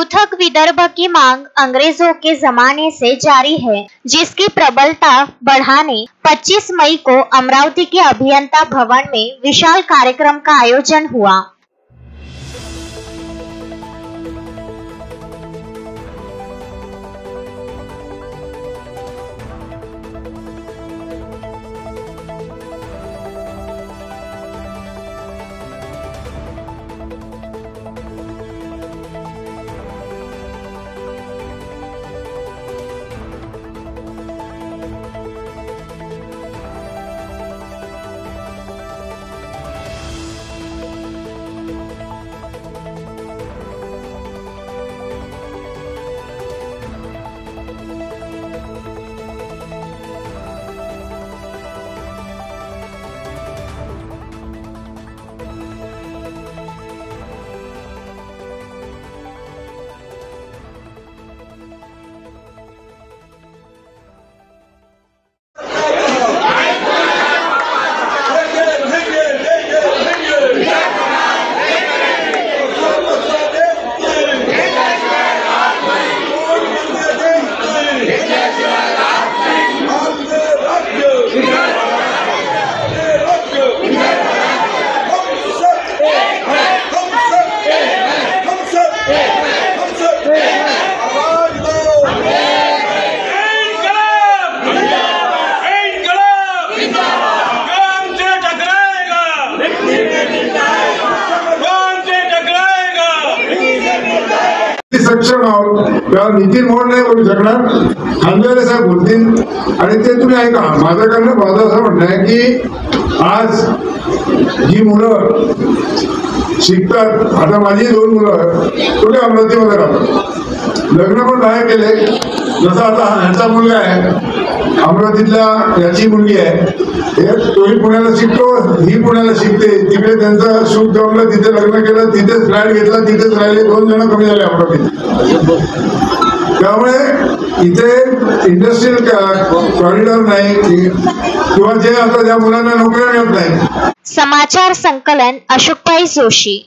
पृथक विदर्भ की मांग अंग्रेजों के जमाने से जारी है, जिसकी प्रबलता बढ़ाने 25 मई को अमरावती के अभियंता भवन में विशाल कार्यक्रम का आयोजन हुआ। सक्षम आहोत नितीन मोहन नाही बोलू शकणार, खांदेवाले साहेब बोलतील आणि ते तुम्ही ऐका। माझं असं म्हणणं आहे की आज जी मुलं शिकतात, आता माझी 2 मुलं कुठे अमरावतीमध्ये राहतात, लग्न पण बाहेर केले। जसं आता ह्याचा मुलगा आहे अमरावतीतला, याची मुलगी आहे, तोही पुण्याला शिकतो, ही पुण्याला शिकते, तिकडे त्यांचं शूट जमलं, तिथे लग्न केलं, तिथेच फ्लॅट घेतला, तिथेच राहिले, 2 जण कमी झाले अमरावतीत। त्यामुळे इथे इंडस्ट्रियल कॉरिडॉर नाही किंवा जे आता ज्या मुलांना नोकऱ्या मिळत नाही। समाचार संकलन अशोकभाई जोशी।